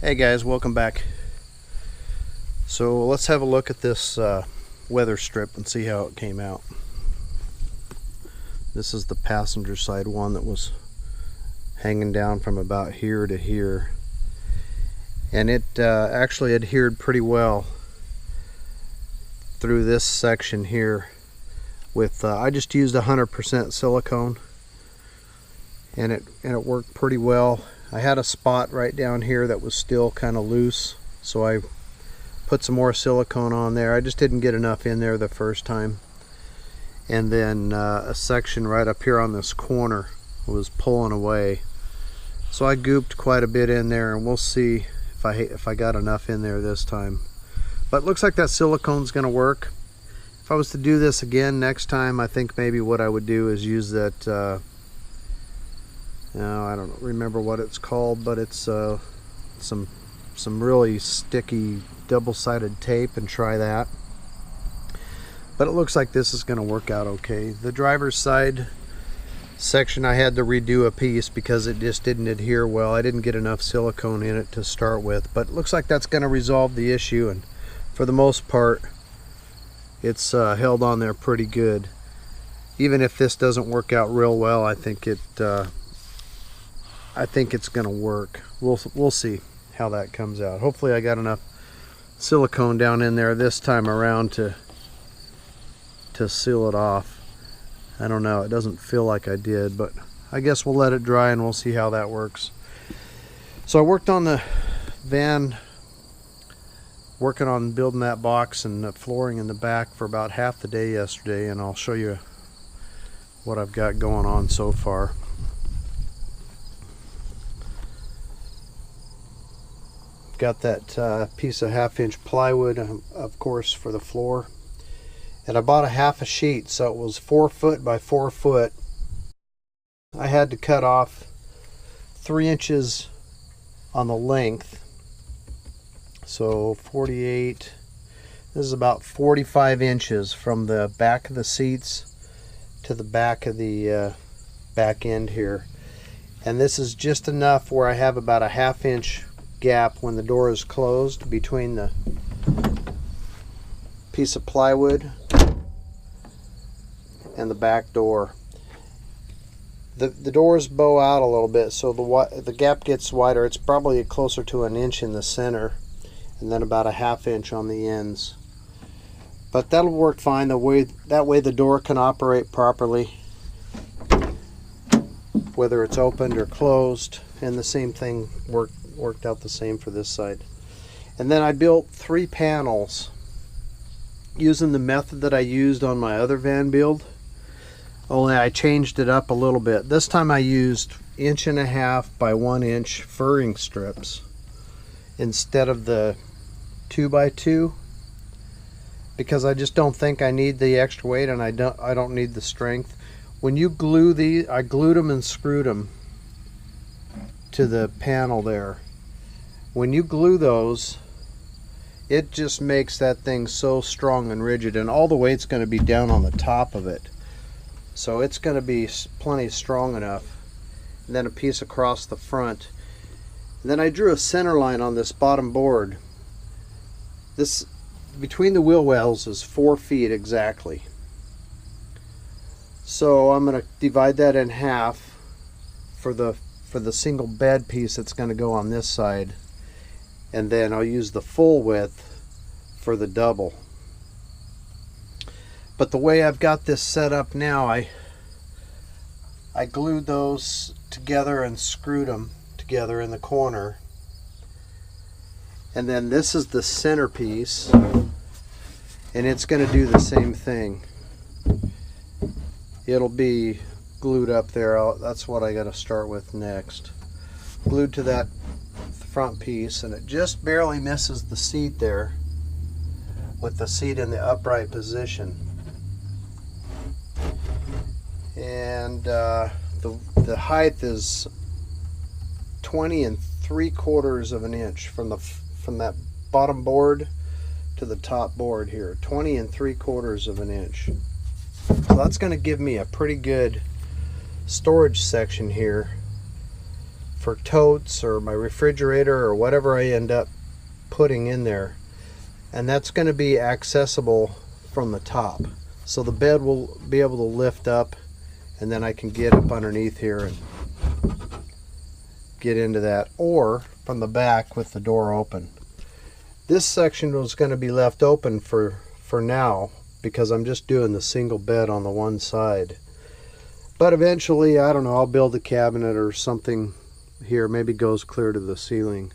Hey guys, welcome back. So let's have a look at this weather strip and see how it came out. This is the passenger side one that was hanging down from about here to here, and it actually adhered pretty well through this section here with I just used 100% silicone, and it worked pretty well. I had a spot right down here that was still kind of loose, so I put some more silicone on there. I just didn't get enough in there the first time. And then a section right up here on this corner was pulling away, so I gooped quite a bit in there, and we'll see if I got enough in there this time. But it looks like that silicone's gonna work. If I was to do this again next time, I think maybe what I would do is use that I don't remember what it's called, but it's some really sticky double-sided tape, and try that. But it looks like this is going to work out okay. The driver's side section, I had to redo a piece because it just didn't adhere well. I didn't get enough silicone in it to start with, but it looks like that's going to resolve the issue, and for the most part it's held on there pretty good. Even if this doesn't work out real well, I think it's going to work. We'll see how that comes out. Hopefully I got enough silicone down in there this time around to seal it off. I don't know, it doesn't feel like I did, but I guess we'll let it dry and we'll see how that works. So I worked on the van, working on building that box and the flooring in the back for about half the day yesterday, and I'll show you what I've got going on so far. Got that piece of 1/2-inch plywood, of course, for the floor, and I bought a half a sheet, so it was 4 foot by 4 foot. I had to cut off 3 inches on the length, so 48. This is about 45 inches from the back of the seats to the back of the back end here, and this is just enough where I have about a 1/2-inch gap when the door is closed between the piece of plywood and the back door. The doors bow out a little bit, so the gap gets wider. It's probably closer to 1 inch in the center, and then about a 1/2 inch on the ends. But that'll work fine. That way the door can operate properly, whether it's opened or closed, and the same thing worked out the same for this side. And then I built 3 panels using the method that I used on my other van build, only I changed it up a little bit. This time I used 1.5 by 1 inch furring strips instead of the 2 by 2, because I just don't think I need the extra weight, and I don't need the strength. When you glue these, I glued them and screwed them to the panel there. When you glue those, it just makes that thing so strong and rigid, and all the weight's going to be down on the top of it, so it's going to be plenty strong enough. And then a piece across the front, and then I drew a center line on this bottom board. This between the wheel wells is 4 feet exactly, so I'm going to divide that in half for the single bed piece that's going to go on this side, and then I'll use the full width for the double. But the way I've got this set up now, I glued those together and screwed them together in the corner, and then this is the centerpiece, and it's going to do the same thing. It'll be glued up there. That's what I got to start with next. Glued to that front piece, and it just barely misses the seat there, with the seat in the upright position. And the height is 20 3/4 of an inch from that bottom board to the top board here. 20 3/4 of an inch. So that's going to give me a pretty good storage section here for totes or my refrigerator or whatever I end up putting in there. And that's going to be accessible from the top. So the bed will be able to lift up, and then I can get up underneath here and get into that, or from the back with the door open. This section was going to be left open for now because I'm just doing the single bed on the one side. But eventually, I don't know, I'll build a cabinet or something here, maybe goes clear to the ceiling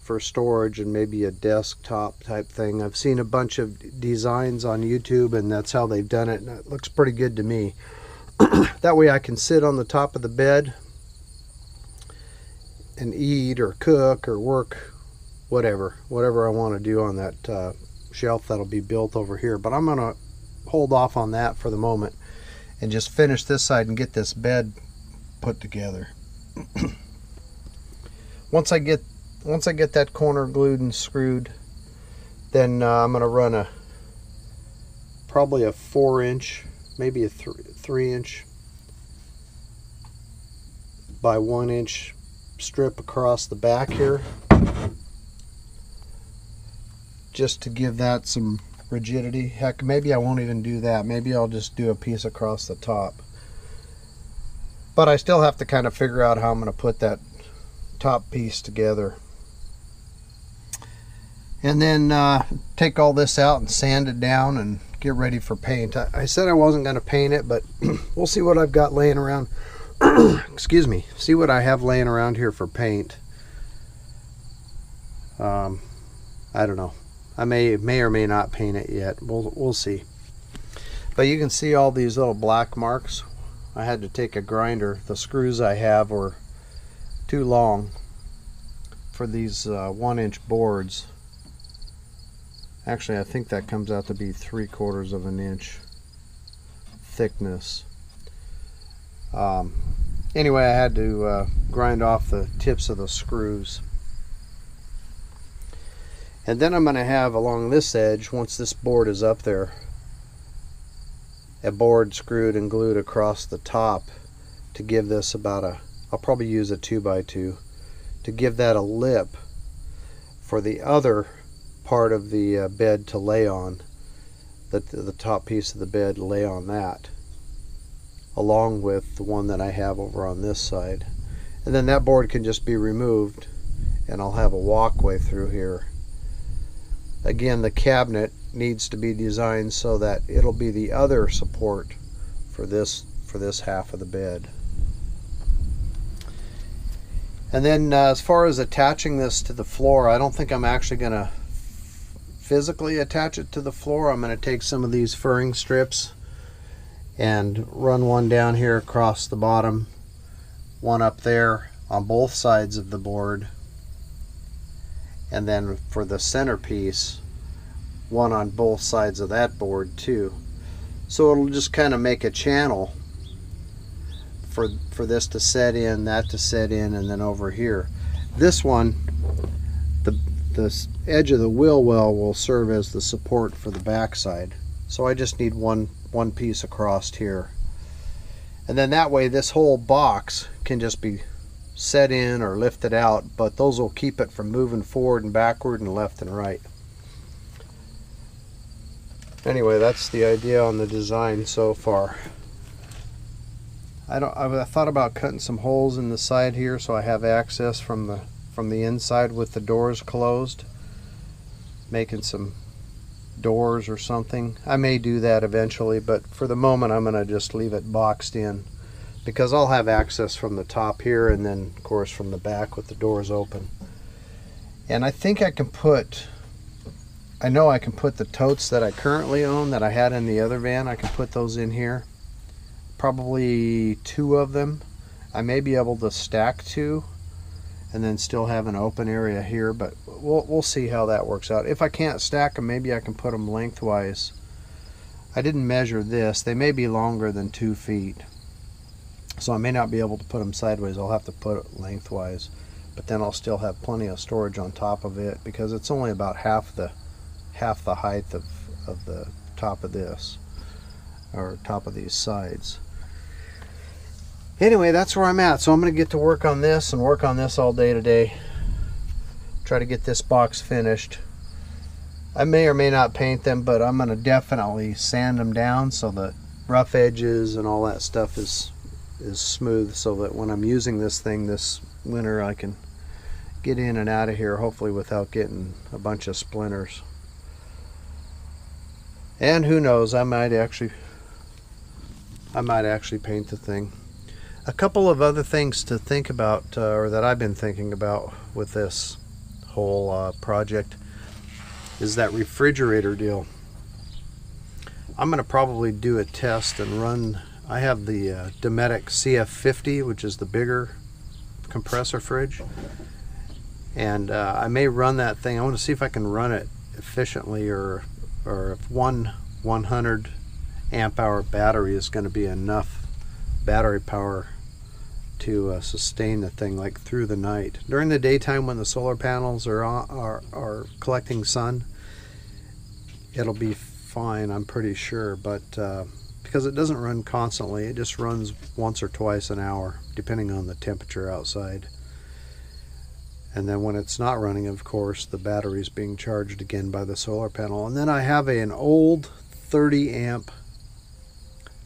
for storage, and maybe a desktop type thing. I've seen a bunch of designs on YouTube, and that's how they've done it, and it looks pretty good to me. That way I can sit on the top of the bed and eat or cook or work, whatever I want to do on that shelf that'll be built over here. But I'm going to hold off on that for the moment and just finish this side and get this bed put together. Once I get that corner glued and screwed, then I'm going to run probably a 4-inch, maybe a 3-inch by 1-inch strip across the back here, just to give that some rigidity. Heck, maybe I won't even do that. Maybe I'll just do a piece across the top. But I still have to kind of figure out how I'm going to put that top piece together. And then take all this out and sand it down and get ready for paint. I said I wasn't going to paint it, but we'll see what I've got laying around. Excuse me. See what I have laying around here for paint. I don't know. I may or may not paint it yet. We'll see. But you can see all these little black marks. I had to take a grinder. The screws I have were too long for these 1-inch boards. Actually, I think that comes out to be 3/4 of an inch thickness. Anyway, I had to grind off the tips of the screws. And then I'm going to have along this edge, once this board is up there, a board screwed and glued across the top to give this about I'll probably use a 2x2 to give that a lip for the other part of the bed to lay on, the top piece of the bed to lay on that, along with the one that I have over on this side. And then that board can just be removed, and I'll have a walkway through here. Again, the cabinet needs to be designed so that it'll be the other support for this half of the bed. And then as far as attaching this to the floor, I don't think I'm actually going to physically attach it to the floor. I'm going to take some of these furring strips and run one down here across the bottom, one up there on both sides of the board, and then for the centerpiece, one on both sides of that board too. So it'll just kind of make a channel for this to set in, that to set in, and then over here. This one, the edge of the wheel well will serve as the support for the back side. So I just need one piece across here. And then that way this whole box can just be set in or lifted out, but those will keep it from moving forward and backward and left and right. Anyway, that's the idea on the design so far. I thought about cutting some holes in the side here so I have access from the inside with the doors closed, making some doors or something. I may do that eventually, but for the moment I'm going to just leave it boxed in, because I'll have access from the top here and then of course from the back with the doors open. And I think I know I can put the totes that I currently own that I had in the other van, I can put those in here. Probably 2 of them. I may be able to stack 2 and then still have an open area here, but we'll see how that works out. If I can't stack them, maybe I can put them lengthwise. I didn't measure this. They may be longer than 2 feet, so I may not be able to put them sideways. I'll have to put it lengthwise, but then I'll still have plenty of storage on top of it, because it's only about half the height of the top of this, or top of these sides. Anyway, that's where I'm at. So I'm going to get to work on this and work on this all day today. Try to get this box finished. I may or may not paint them, but I'm going to definitely sand them down so that rough edges and all that stuff is smooth, so that when I'm using this thing this winter I can get in and out of here, hopefully without getting a bunch of splinters. And who knows, I might actually paint the thing. A couple of other things to think about, or that I've been thinking about with this whole project, is that refrigerator deal. I'm going to probably do a test and run, I have the Dometic CF50, which is the bigger compressor fridge, and I may run that thing. I want to see if I can run it efficiently, or if one 100 amp hour battery is going to be enough battery power to sustain the thing like through the night. During the daytime when the solar panels are collecting sun, it'll be fine, I'm pretty sure, but because it doesn't run constantly, it just runs once or twice an hour depending on the temperature outside. And then when it's not running, of course, the battery's being charged again by the solar panel. And then I have an old 30 amp,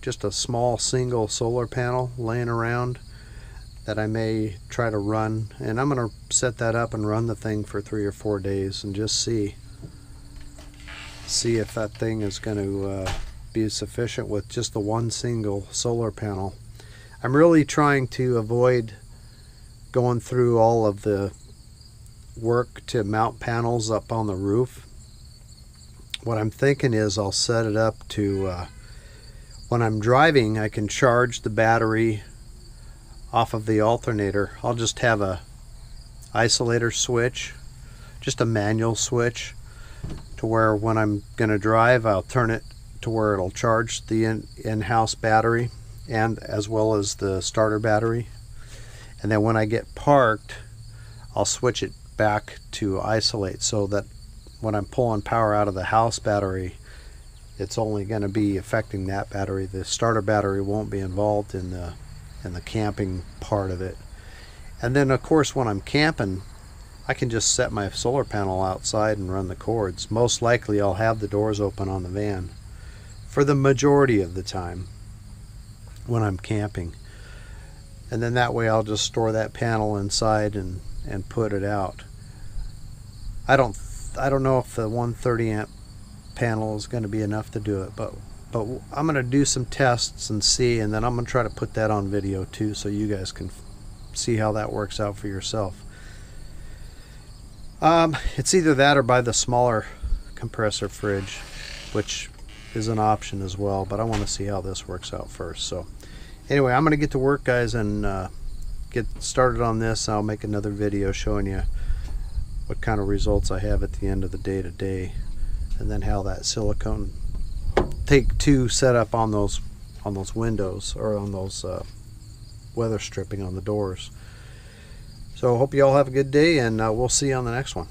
just a small single solar panel laying around that I may try to run, and I'm going to set that up and run the thing for 3 or 4 days and just see if that thing is going to be sufficient with just the one single solar panel. I'm really trying to avoid going through all of the work to mount panels up on the roof. What I'm thinking is I'll set it up to when I'm driving, I can charge the battery off of the alternator. I'll just have a isolator switch, just a manual switch, to where when I'm going to drive, I'll turn it to where it'll charge the in-house battery, and as well as the starter battery. And then when I get parked, I'll switch it back to isolate, so that when I'm pulling power out of the house battery, it's only going to be affecting that battery. The starter battery won't be involved in the camping part of it. And then of course when I'm camping, I can just set my solar panel outside and run the cords. Most likely I'll have the doors open on the van for the majority of the time when I'm camping. And then that way I'll just store that panel inside and put it out. I don't know if the 130 amp panel is going to be enough to do it, but I'm going to do some tests and see, and then I'm going to try to put that on video too, so you guys can see how that works out for yourself. It's either that or buy the smaller compressor fridge, which is an option as well, but I want to see how this works out first. So anyway, I'm going to get to work, guys, and get started on this. I'll make another video showing you what kind of results I have at the end of the day today, and then how that silicone take two set up on those windows, or on those weather stripping on the doors. So hope you all have a good day, and we'll see you on the next one.